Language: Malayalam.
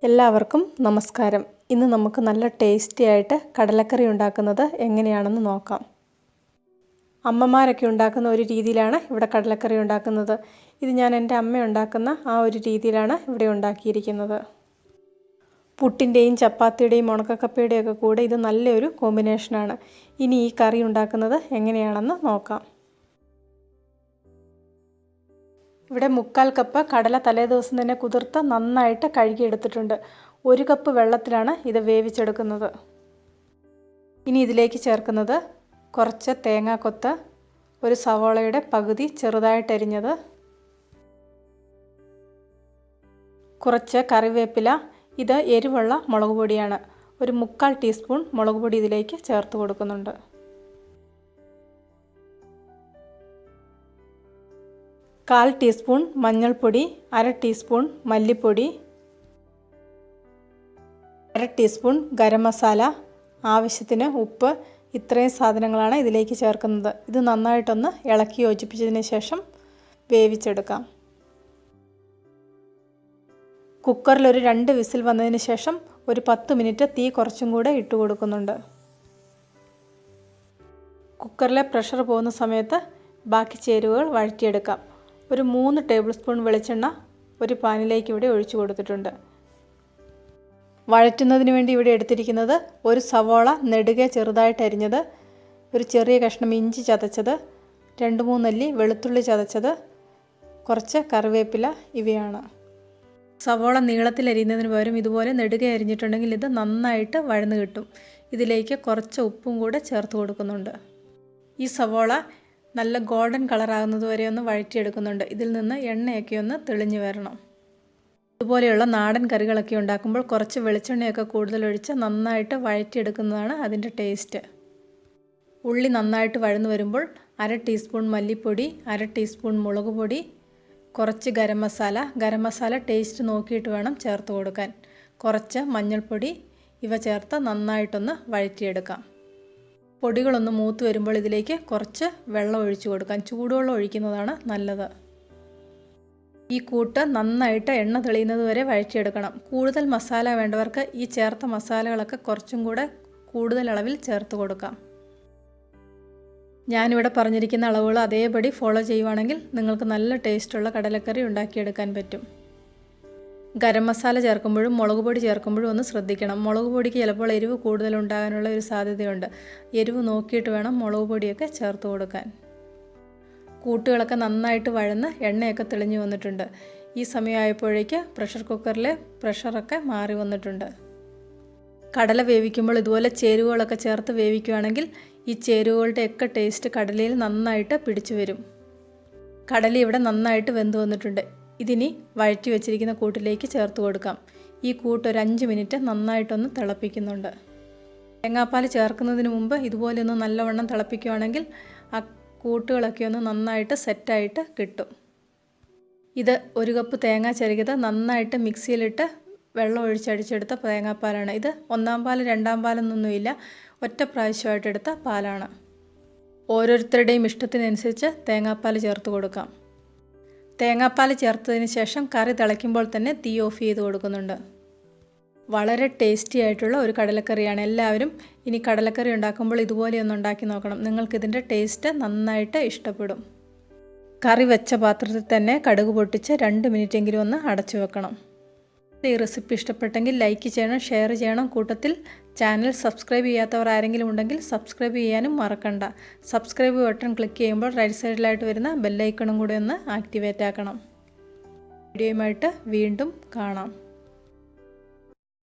എല്ലാവർക്കും നമസ്കാരം. ഇന്ന് നമുക്ക് നല്ല ടേസ്റ്റി ആയിട്ട് കടലക്കറി ഉണ്ടാക്കുന്നത് എങ്ങനെയാണെന്ന് നോക്കാം. അമ്മമാരൊക്കെ ഉണ്ടാക്കുന്ന ഒരു രീതിയിലാണ് ഇവിടെ കടലക്കറി ഉണ്ടാക്കുന്നത്. ഇത് ഞാൻ എൻ്റെ അമ്മ ഉണ്ടാക്കുന്ന ആ ഒരു രീതിയിലാണ് ഇവിടെ ഉണ്ടാക്കിയിരിക്കുന്നത്. പുട്ടിൻ്റെയും ചപ്പാത്തിയുടെയും ഉണക്കക്കപ്പയുടെയും ഒക്കെ കൂടെ ഇത് നല്ലൊരു കോമ്പിനേഷനാണ്. ഇനി ഈ കറി ഉണ്ടാക്കുന്നത് എങ്ങനെയാണെന്ന് നോക്കാം. ഇവിടെ 1/4 കപ്പ് കടല തലേദിവസം തന്നെ കുതിർത്ത് നന്നായിട്ട് കഴുകിയെടുത്തിട്ടുണ്ട്. 1 കപ്പ് വെള്ളത്തിലാണ് ഇത് വേവിച്ചെടുക്കുന്നത്. ഇനി ഇതിലേക്ക് ചേർക്കുന്നത് കുറച്ച് തേങ്ങാക്കൊത്ത്, ഒരു സവോളയുടെ പകുതി ചെറുതായിട്ട് അരിഞ്ഞത്, കുറച്ച് കറിവേപ്പില. ഇത് എരിവുള്ള മുളക് പൊടിയാണ്. ഒരു 1/4 ടീസ്പൂൺ മുളക് പൊടി ഇതിലേക്ക് ചേർത്ത് കൊടുക്കുന്നുണ്ട്. 1/4 ടീസ്പൂൺ മഞ്ഞൾപ്പൊടി, 1/2 ടീസ്പൂൺ മല്ലിപ്പൊടി, 1/2 ടീസ്പൂൺ ഗരം മസാല, ആവശ്യത്തിന് ഉപ്പ്. ഇത്രയും സാധനങ്ങളാണ് ഇതിലേക്ക് ചേർക്കുന്നത്. ഇത് നന്നായിട്ടൊന്ന് ഇളക്കി യോജിപ്പിച്ചതിന് ശേഷം വേവിച്ചെടുക്കാം. കുക്കറിൽ ഒരു 2 വിസിൽ വന്നതിന് ശേഷം ഒരു 10 മിനിറ്റ് തീ കുറച്ചും കൂടെ ഇട്ട് കൊടുക്കുന്നുണ്ട്. കുക്കറിലെ പ്രഷർ പോകുന്ന സമയത്ത് ബാക്കി ചേരുവകൾ വഴറ്റിയെടുക്കാം. ഒരു 3 ടേബിൾ സ്പൂൺ വെളിച്ചെണ്ണ ഒരു പാനിലേക്ക് ഇവിടെ ഒഴിച്ചു കൊടുത്തിട്ടുണ്ട്. വഴറ്റുന്നതിന് വേണ്ടി ഇവിടെ എടുത്തിരിക്കുന്നത് ഒരു സവോള നെടുകെ ചെറുതായിട്ട് അരിഞ്ഞത്, ഒരു ചെറിയ കഷ്ണം ഇഞ്ചി ചതച്ചത്, 2-3 അല്ലി വെളുത്തുള്ളി ചതച്ചത്, കുറച്ച് കറിവേപ്പില ഇവയാണ്. സവോള നീളത്തിൽ അരിയുന്നതിന് പകരം ഇതുപോലെ നെടുകെ അരിഞ്ഞിട്ടുണ്ടെങ്കിൽ ഇത് നന്നായിട്ട് വഴന്ന് കിട്ടും. ഇതിലേക്ക് കുറച്ച് ഉപ്പും കൂടെ ചേർത്ത് കൊടുക്കുന്നുണ്ട്. ഈ സവോള നല്ല ഗോൾഡൻ കളറാകുന്നത് വരെ ഒന്ന് വഴറ്റിയെടുക്കുന്നുണ്ട്. ഇതിൽ നിന്ന് എണ്ണയൊക്കെ ഒന്ന് തെളിഞ്ഞു വരണം. ഇതുപോലെയുള്ള നാടൻ കറികളൊക്കെ ഉണ്ടാക്കുമ്പോൾ കുറച്ച് വെളിച്ചെണ്ണയൊക്കെ കൂടുതൽ ഒഴിച്ച് നന്നായിട്ട് വഴറ്റിയെടുക്കുന്നതാണ് അതിൻ്റെ ടേസ്റ്റ്. ഉള്ളി നന്നായിട്ട് വഴന്നു വരുമ്പോൾ 1/2 ടീസ്പൂൺ മല്ലിപ്പൊടി, 1/2 ടീസ്പൂൺ മുളക് പൊടി, കുറച്ച് ഗരം മസാല ടേസ്റ്റ് നോക്കിയിട്ട് വേണം ചേർത്ത് കൊടുക്കാൻ, കുറച്ച് മഞ്ഞൾപ്പൊടി. ഇവ ചേർത്ത് നന്നായിട്ടൊന്ന് വഴറ്റിയെടുക്കാം. പൊടികളൊന്ന് മൂത്ത് വരുമ്പോൾ ഇതിലേക്ക് കുറച്ച് വെള്ളം ഒഴിച്ചു കൊടുക്കാം. ചൂടുവെള്ളം ഒഴിക്കുന്നതാണ് നല്ലത്. ഈ കൂട്ട് നന്നായിട്ട് എണ്ണ തെളിയുന്നത് വരെ വഴറ്റിയെടുക്കണം. കൂടുതൽ മസാല വേണ്ടവർക്ക് ഈ ചേർത്ത മസാലകളൊക്കെ കുറച്ചും കൂടെ കൂടുതൽ അളവിൽ ചേർത്ത് കൊടുക്കാം. ഞാനിവിടെ പറഞ്ഞിരിക്കുന്ന അളവുകൾ അതേപടി ഫോളോ ചെയ്യുവാണെങ്കിൽ നിങ്ങൾക്ക് നല്ല ടേസ്റ്റുള്ള കടലക്കറി ഉണ്ടാക്കിയെടുക്കാൻ പറ്റും. ഗരം മസാല ചേർക്കുമ്പോഴും മുളക് പൊടി ചേർക്കുമ്പോഴും ഒന്ന് ശ്രദ്ധിക്കണം. മുളക് പൊടിക്ക് ചിലപ്പോൾ എരിവ് കൂടുതലുണ്ടാകാനുള്ള ഒരു സാധ്യതയുണ്ട്. എരിവ് നോക്കിയിട്ട് വേണം മുളക് പൊടിയൊക്കെ ചേർത്ത് കൊടുക്കാൻ. കൂട്ടുകളൊക്കെ നന്നായിട്ട് വഴന്ന് എണ്ണയൊക്കെ തെളിഞ്ഞു വന്നിട്ടുണ്ട്. ഈ സമയമായപ്പോഴേക്ക് പ്രഷർ കുക്കറിലെ പ്രഷറൊക്കെ മാറി വന്നിട്ടുണ്ട്. കടല വേവിക്കുമ്പോൾ ഇതുപോലെ ചേരുവകളൊക്കെ ചേർത്ത് വേവിക്കുകയാണെങ്കിൽ ഈ ചേരുവകളുടെയൊക്കെ ടേസ്റ്റ് കടലയിൽ നന്നായിട്ട് പിടിച്ചു വരും. കടല ഇവിടെ നന്നായിട്ട് വെന്ത് വന്നിട്ടുണ്ട്. ഇതിനി വഴറ്റി വെച്ചിരിക്കുന്ന കൂട്ടിലേക്ക് ചേർത്ത് കൊടുക്കാം. ഈ കൂട്ട് ഒരു 5 മിനിറ്റ് നന്നായിട്ടൊന്ന് തിളപ്പിക്കുന്നുണ്ട്. തേങ്ങാപ്പാൽ ചേർക്കുന്നതിന് മുമ്പ് ഇതുപോലെ ഒന്ന് നല്ലവണ്ണം തിളപ്പിക്കുകയാണെങ്കിൽ ആ കൂട്ടുകളൊക്കെ ഒന്ന് നന്നായിട്ട് സെറ്റായിട്ട് കിട്ടും. ഇത് 1 കപ്പ് തേങ്ങ ചിരകിയത് നന്നായിട്ട് മിക്സിയിലിട്ട് വെള്ളം ഒഴിച്ചടിച്ചെടുത്ത തേങ്ങാപ്പാലാണ്. ഇത് 1-ാം പാൽ 2-ാം പാലെന്നൊന്നുമില്ല, ഒറ്റ പ്രാവശ്യമായിട്ട് എടുത്ത പാലാണ്. ഓരോരുത്തരുടെയും ഇഷ്ടത്തിനനുസരിച്ച് തേങ്ങാപ്പാൽ ചേർത്ത് കൊടുക്കാം. തേങ്ങാപ്പാൽ ചേർത്തതിന് ശേഷം കറി തിളയ്ക്കുമ്പോൾ തന്നെ തീ ഓഫ് ചെയ്ത് കൊടുക്കുന്നുണ്ട്. വളരെ ടേസ്റ്റി ആയിട്ടുള്ള ഒരു കടലക്കറിയാണ്. എല്ലാവരും ഇനി കടലക്കറി ഉണ്ടാക്കുമ്പോൾ ഇതുപോലെയൊന്ന് ഉണ്ടാക്കി നോക്കണം. നിങ്ങൾക്കിതിൻ്റെ ടേസ്റ്റ് നന്നായിട്ട് ഇഷ്ടപ്പെടും. കറി വെച്ച പാത്രത്തിൽ തന്നെ കടുക് പൊട്ടിച്ച് 2 മിനിറ്റെങ്കിലും ഒന്ന് അടച്ചു വെക്കണം. ഈ റെസിപ്പി ഇഷ്ടപ്പെട്ടെങ്കിൽ ലൈക്ക് ചെയ്യണം, ഷെയർ ചെയ്യണം. കൂട്ടത്തിൽ ചാനൽ സബ്സ്ക്രൈബ് ചെയ്യാത്തവർ ആരെങ്കിലും ഉണ്ടെങ്കിൽ സബ്സ്ക്രൈബ് ചെയ്യാനും മറക്കണ്ട. സബ്സ്ക്രൈബ് ബട്ടൺ ക്ലിക്ക് ചെയ്യുമ്പോൾ റൈറ്റ് സൈഡിലായിട്ട് വരുന്ന ബെല്ലൈക്കണും കൂടെ ഒന്ന് ആക്ടിവേറ്റ് ആക്കണം. വീഡിയോയുമായിട്ട് വീണ്ടും കാണാം.